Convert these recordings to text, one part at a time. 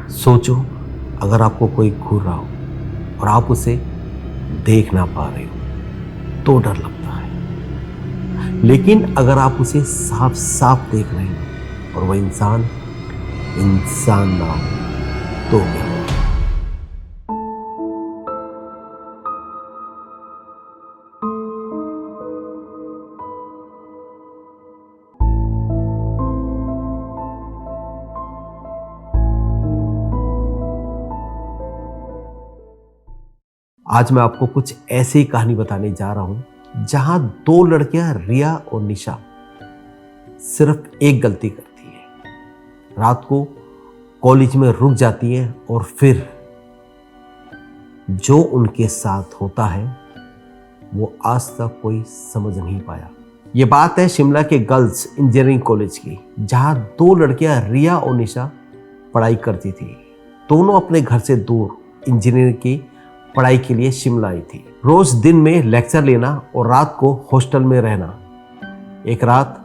सोचो, अगर आपको कोई घूर रहा हो और आप उसे देख ना पा रहे हो तो डर लगता है, लेकिन अगर आप उसे साफ साफ देख रहे हो और वह इंसान इंसान ना हो तो क्या हो? आज मैं आपको कुछ ऐसी कहानी बताने जा रहा हूं जहां दो लड़कियां रिया और निशा सिर्फ एक गलती करती है। रात को कॉलेज में रुक जाती है और फिर जो उनके साथ होता है वो आज तक कोई समझ नहीं पाया। ये बात है शिमला के गर्ल्स इंजीनियरिंग कॉलेज की, जहां दो लड़कियां रिया और निशा पढ़ाई करती थी। दोनों अपने घर से दूर इंजीनियरिंग की पढ़ाई के लिए शिमला आई थी। रोज दिन में लेक्चर लेना और रात को हॉस्टल में रहना। एक रात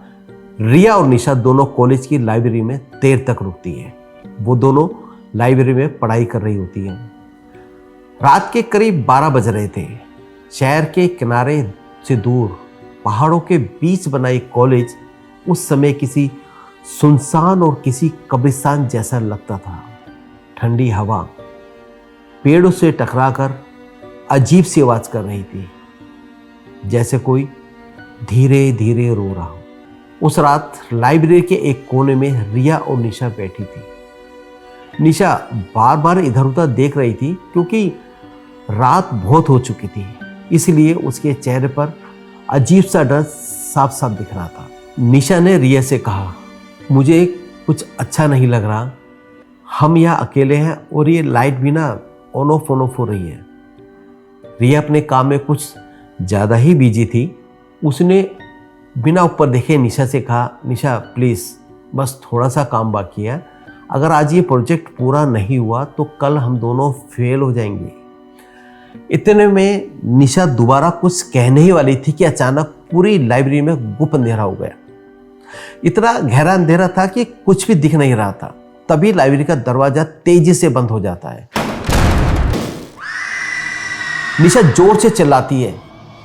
रिया और निशा दोनों कॉलेज की लाइब्रेरी में देर तक रुकती है। वो दोनों लाइब्रेरी में पढ़ाई कर रही होती हैं। रात के करीब 12 बज रहे थे। शहर के किनारे से दूर पहाड़ों के बीच बना एक कॉलेज उस समय किसी सुनसान और किसी कब्रिस्तान जैसा लगता था। ठंडी हवा पेड़ों से टकराकर अजीब सी आवाज कर रही थी, जैसे कोई धीरे धीरे रो रहा हो। उस रात लाइब्रेरी के एक कोने में रिया और निशा बैठी थी। निशा बार बार इधर उधर देख रही थी क्योंकि रात बहुत हो चुकी थी, इसलिए उसके चेहरे पर अजीब सा डर साफ साफ दिख रहा था। निशा ने रिया से कहा, मुझे कुछ अच्छा नहीं लग रहा। हम यहाँ अकेले हैं और ये लाइट भी ना ऑन ऑफ हो रही है। रिया अपने काम में कुछ ज़्यादा ही बिजी थी। उसने बिना ऊपर देखे निशा से कहा, निशा प्लीज़, बस थोड़ा सा काम बाकी है। अगर आज ये प्रोजेक्ट पूरा नहीं हुआ तो कल हम दोनों फेल हो जाएंगे। इतने में निशा दोबारा कुछ कहने ही वाली थी कि अचानक पूरी लाइब्रेरी में गुप अंधेरा हो गया। इतना गहरा अंधेरा था कि कुछ भी दिख नहीं रहा था। तभी लाइब्रेरी का दरवाजा तेजी से बंद हो जाता है। निशा जोर से चिल्लाती है।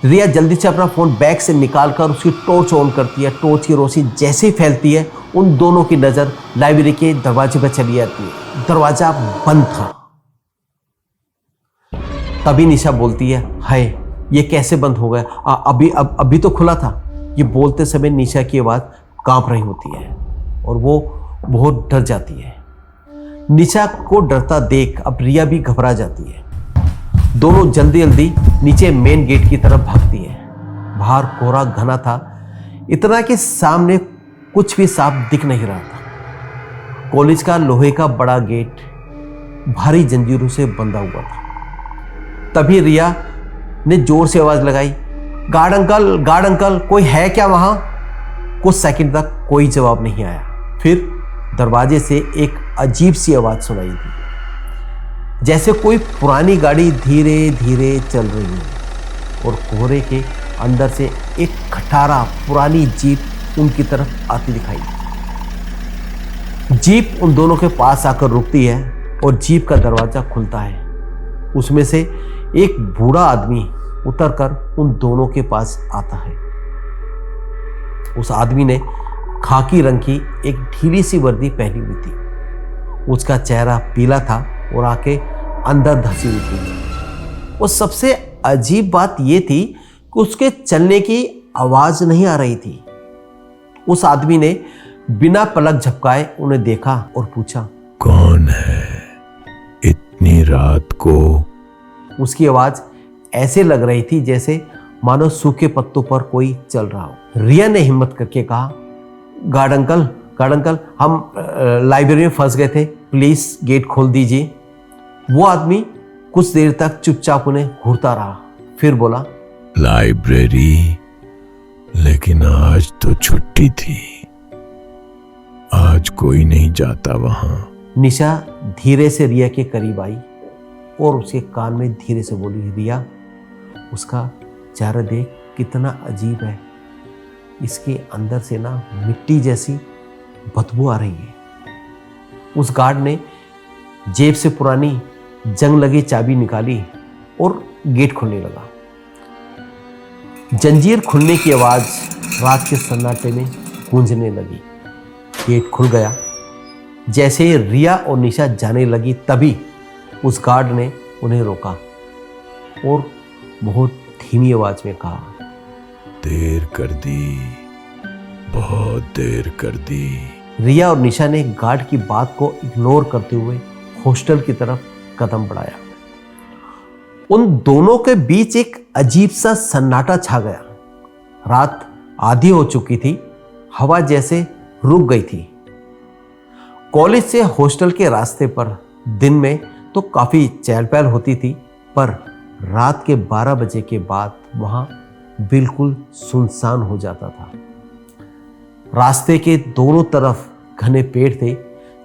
रिया जल्दी से अपना फोन बैग से निकालकर उसकी टॉर्च ऑन करती है। टॉर्च की रोशनी जैसे ही फैलती है, उन दोनों की नजर लाइब्रेरी के दरवाजे पर चली जाती है। दरवाजा बंद था। तभी निशा बोलती है, हाय, ये कैसे बंद हो गया? अभी तो खुला था। ये बोलते समय निशा की आवाज कांप रही होती है और वो बहुत डर जाती है। निशा को डरता देख अब रिया भी घबरा जाती है। दोनों जल्दी जल्दी नीचे मेन गेट की तरफ भागती है। बाहर कोहरा घना था, इतना कि सामने कुछ भी साफ दिख नहीं रहा था। कॉलेज का लोहे का बड़ा गेट भारी जंजीरों से बंधा हुआ था। तभी रिया ने जोर से आवाज लगाई, गार्ड अंकल, कोई है क्या वहां? कुछ सेकंड तक कोई जवाब नहीं आया। फिर दरवाजे से एक अजीब सी आवाज सुनाई दी, जैसे कोई पुरानी गाड़ी धीरे धीरे चल रही है और कोहरे के अंदर से एक खटारा पुरानी जीप उनकी तरफ आती दिखाई। जीप उन दोनों के पास आकर रुकती है और जीप का दरवाजा खुलता है। उसमें से एक बूढ़ा आदमी उतरकर उन दोनों के पास आता है। उस आदमी ने खाकी रंग की एक ढीली सी वर्दी पहनी हुई थी। उसका चेहरा पीला था और आंखें अंदर धसी हुई थी। और सबसे अजीब बात यह थी कि उसके चलने की आवाज नहीं आ रही थी। उस आदमी ने बिना पलक झपकाए उन्हें देखा और पूछा, कौन है इतनी रात को? उसकी आवाज ऐसे लग रही थी जैसे मानो सूखे पत्तों पर कोई चल रहा हो। रिया ने हिम्मत करके कहा, गार्ड अंकल, हम लाइब्रेरी में फंस गए थे, प्लीज गेट खोल दीजिए। वो आदमी कुछ देर तक चुपचाप उन्हें घूरता रहा, फिर बोला, लाइब्रेरी, लेकिन आज तो छुट्टी थी, आज कोई नहीं जाता वहां। निशा धीरे से रिया के करीब आई और उसके कान में धीरे से बोली, रिया, उसका चेहरा देख कितना अजीब है। इसके अंदर से ना मिट्टी जैसी बदबू आ रही है। उस गार्ड ने जेब से पुरानी जंग लगी चाबी निकाली और गेट खुलने लगा। जंजीर खुलने की आवाज रात के सन्नाटे में गूंजने लगी। गेट खुल गया। जैसे ही रिया और निशा जाने लगी तभी उस गार्ड ने उन्हें रोका और बहुत धीमी आवाज में कहा, देर कर दी, बहुत देर कर दी। रिया और निशा ने गार्ड की बात को इग्नोर करते हुए हॉस्टल की तरफ कदम बढ़ाया। उन दोनों के बीच एक अजीब सा सन्नाटा छा गया। रात आधी हो चुकी थी, हवा जैसे रुक गई थी। कॉलेज से हॉस्टल के रास्ते पर दिन में तो काफी चहल पहल होती थी, पर रात के 12 बजे के बाद वहां बिल्कुल सुनसान हो जाता था। रास्ते के दोनों तरफ घने पेड़ थे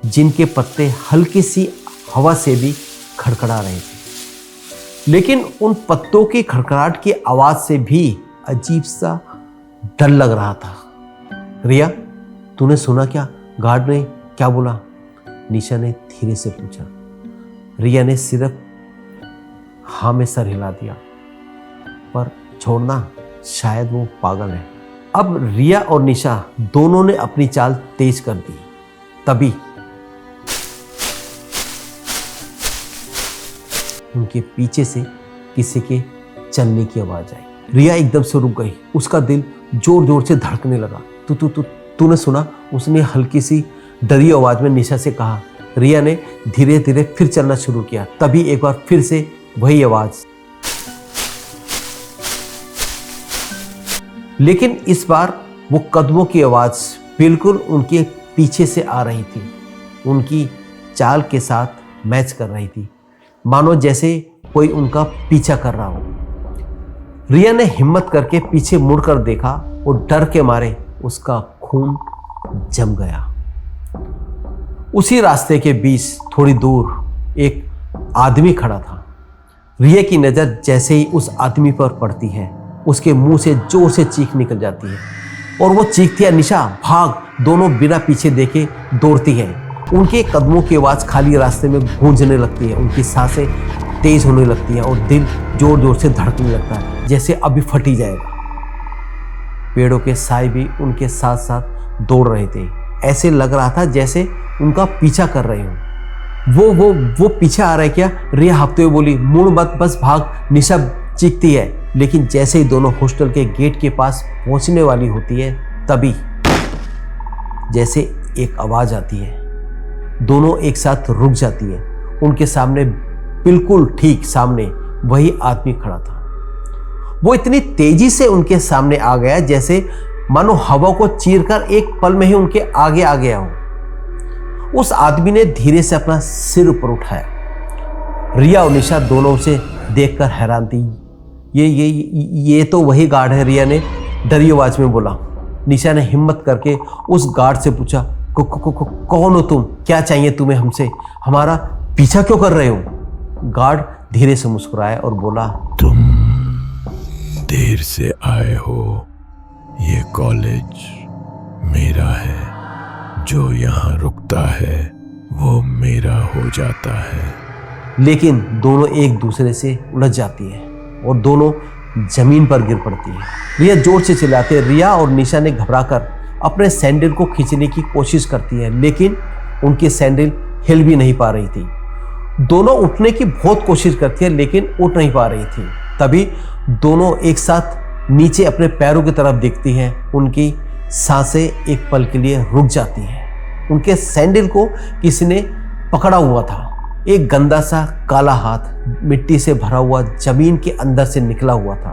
जिनके पत्ते हल्की सी हवा से भी खड़खड़ा रहे थे, लेकिन उन पत्तों की खड़खड़ाहट की आवाज से भी अजीब सा डर लग रहा था। रिया, तूने सुना क्या? गार्ड ने क्या बोला? निशा ने धीरे से पूछा। रिया ने सिर्फ हाँ में सर हिला दिया, पर छोड़ना, शायद वो पागल है। अब रिया और निशा दोनों ने अपनी चाल तेज कर दी। तभी उनके पीछे से किसी के चलने की आवाज आई। रिया एकदम से रुक गई। उसका दिल जोर जोर से धड़कने लगा। तूने सुना? उसने हल्की सी डरी आवाज में निशा से कहा। रिया ने धीरे धीरे फिर चलना शुरू किया। तभी एक बार फिर से वही आवाज, लेकिन इस बार वो कदमों की आवाज बिल्कुल उनके पीछे से आ रही थी। उनकी चाल के साथ मैच कर रही थी, मानो जैसे कोई उनका पीछा कर रहा हो। रिया ने हिम्मत करके पीछे मुड़कर देखा और डर के मारे उसका खून जम गया। उसी रास्ते के बीच थोड़ी दूर एक आदमी खड़ा था। रिया की नजर जैसे ही उस आदमी पर पड़ती है, उसके मुंह से जोर से चीख निकल जाती है और वो चीखती है, निशा भाग। दोनों बिना पीछे देखे दौड़ती है। उनके कदमों की आवाज खाली रास्ते में गूंजने लगती है। उनकी सांसें तेज होने लगती है और दिल जोर जोर से धड़कने लगता है, जैसे अभी फट ही जाएगा। पेड़ों के साए भी उनके साथ साथ दौड़ रहे थे। ऐसे लग रहा था जैसे उनका पीछा कर रहे हो। वो पीछे आ रहा है क्या? रिया हाँफते हुए बोली। मुड़ मत, बस भाग, निशा चीखती है। लेकिन जैसे ही दोनों हॉस्टल के गेट के पास पहुंचने वाली होती है, तभी जैसे एक आवाज आती है। दोनों एक साथ रुक जाती है। उनके सामने, बिल्कुल ठीक सामने, वही आदमी खड़ा था। वो इतनी तेजी से उनके सामने आ गया जैसे मानो हवा को चीरकर एक पल में ही उनके आगे आ गया हो। उस आदमी ने धीरे से अपना सिर ऊपर उठाया। रिया और निशा दोनों उसे देखकर हैरान थी। ये तो वही गार्ड है, रिया ने डरी आवाज में बोला। निशा ने हिम्मत करके उस गार्ड से पूछा, कौन हो तुम? क्या चाहिए तुम्हें हमसे? हमारा पीछा क्यों कर रहे हो? गार्ड धीरे से मुस्कुराया और बोला, तुम देर से आए हो। ये कॉलेज मेरा है। जो यहाँ रुकता है वो मेरा हो जाता है। लेकिन दोनों एक दूसरे से उलझ जाती है और दोनों जमीन पर गिर पड़ती है। रिया जोर से चिल्लाते। रिया और निशा ने घबराकर अपने सैंडल को खींचने की कोशिश करती है, लेकिन उनकी सैंडल हिल भी नहीं पा रही थी। दोनों उठने की बहुत कोशिश करती है, लेकिन उठ नहीं पा रही थी। तभी दोनों एक साथ नीचे अपने पैरों की तरफ देखती हैं। उनकी सांसें एक पल के लिए रुक जाती हैं। उनके सैंडल को किसी ने पकड़ा हुआ था। एक गंदा सा काला हाथ मिट्टी से भरा हुआ जमीन के अंदर से निकला हुआ था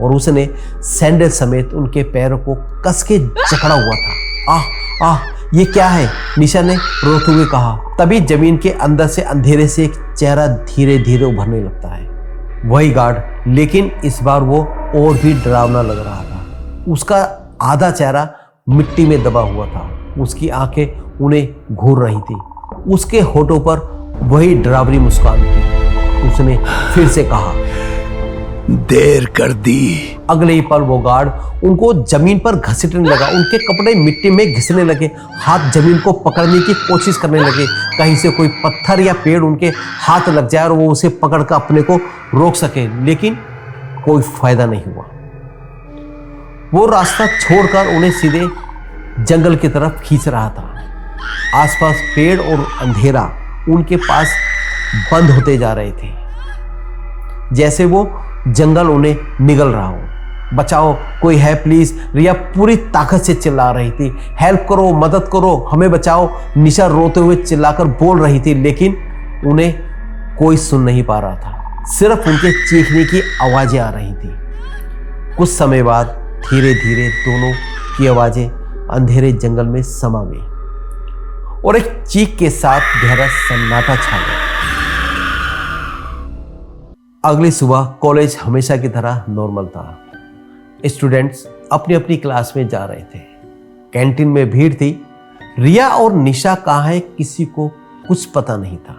और उसने सैंडल समेत उनके पैरों को कस के जकड़ा हुआ था। आह, ये क्या है? निशा ने रोते हुए कहा। तभी जमीन के अंदर से अंधेरे से एक चेहरा धीरे धीरे उभरने लगता है। वही गार्ड, लेकिन इस बार वो और भी डरावना लग रहा था। उसका आधा चेहरा मिट्टी में दबा हुआ था। उसकी आंखें उन्हें घूर रही थी। उसके होठों पर वही डरावनी मुस्कान थी। उसने फिर से कहा, देर कर दी। अगले ही पल वो गार्ड उनको जमीन पर घसीटने लगा। उनके कपड़े मिट्टी में घिसने लगे, हाथ जमीन को पकड़ने की कोशिश करने लगे, कहीं से कोई पत्थर या पेड़ उनके हाथ लग जाए और वो उसे पकड़कर अपने को रोक सके, लेकिन कोई फायदा नहीं हुआ। वो रास्ता छोड़कर उन्हें सीधे जंगल की तरफ खींच रहा था। आसपास पेड़ और अंधेरा उनके पास बंद होते जा रहे थे, जैसे वो जंगल उन्हें निगल रहा हो। बचाओ, कोई है प्लीज, रिया पूरी ताकत से चिल्ला रही थी। हेल्प करो, मदद करो, हमें बचाओ, निशा रोते हुए चिल्लाकर बोल रही थी, लेकिन उन्हें कोई सुन नहीं पा रहा था। सिर्फ उनके चीखने की आवाजें आ रही थी। कुछ समय बाद धीरे धीरे दोनों की आवाजें अंधेरे जंगल में समा गई और एक चीख के साथ गहरा सन्नाटा छा गया। अगली सुबह कॉलेज हमेशा की तरह नॉर्मल था। स्टूडेंट्स अपनी अपनी क्लास में जा रहे थे। कैंटीन में भीड़ थी। रिया और निशा कहाँ है किसी को कुछ पता नहीं था।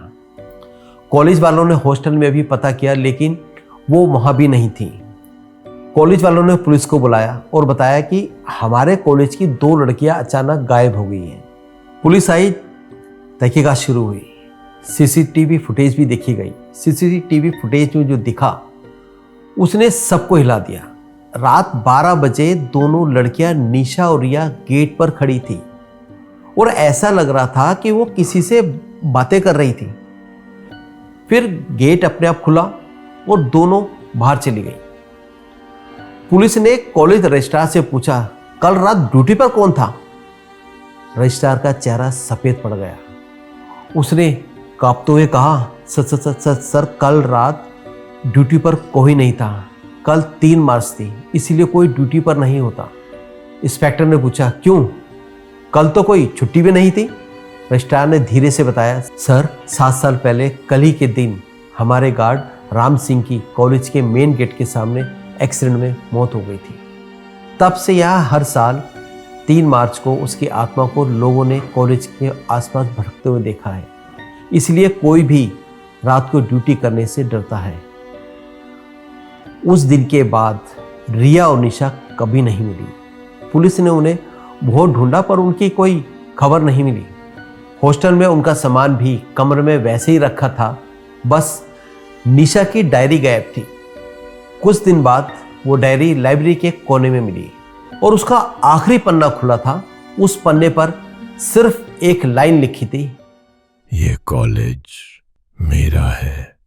कॉलेज वालों ने हॉस्टल में भी पता किया, लेकिन वो वहां भी नहीं थी। कॉलेज वालों ने पुलिस को बुलाया और बताया कि हमारे कॉलेज की 2 लड़कियां अचानक गायब हो गई हैं। पुलिस आई, तहकीकात शुरू हुई। सीसीटीवी फुटेज भी देखी गई। सीसीटीवी फुटेज में जो दिखा उसने सबको हिला दिया। रात 12 बजे दोनों लड़कियां निशा और रिया गेट पर खड़ी थी और ऐसा लग रहा था कि वो किसी से बातें कर रही थी। फिर गेट अपने आप खुला और दोनों बाहर चली गई। पुलिस ने कॉलेज रजिस्ट्रार से पूछा, कल रात ड्यूटी पर कौन था? रजिस्ट्रार का चेहरा सफेद पड़ गया। उसने कांपते हुए कहा, सर कल रात ड्यूटी पर कोई नहीं था। कल 3 मार्च थी, इसीलिए कोई ड्यूटी पर नहीं होता। इंस्पेक्टर ने पूछा, क्यों? कल तो कोई छुट्टी भी नहीं थी। रजिस्ट्रार ने धीरे से बताया, सर 7 साल पहले कल ही के दिन हमारे गार्ड राम सिंह की कॉलेज के मेन गेट के सामने एक्सीडेंट में मौत हो गई थी। तब से यहाँ हर साल 3 मार्च को उसकी आत्मा को लोगों ने कॉलेज के आसपास भटकते हुए देखा है, इसलिए कोई भी रात को ड्यूटी करने से डरता है। उस दिन के बाद रिया और निशा कभी नहीं मिली। पुलिस ने उन्हें बहुत ढूंढा पर उनकी कोई खबर नहीं मिली। हॉस्टल में उनका सामान भी कमरे में वैसे ही रखा था, बस निशा की डायरी गायब थी। कुछ दिन बाद वो डायरी लाइब्रेरी के कोने में मिली और उसका आखिरी पन्ना खुला था। उस पन्ने पर सिर्फ एक लाइन लिखी थी, ये कॉलेज मेरा है।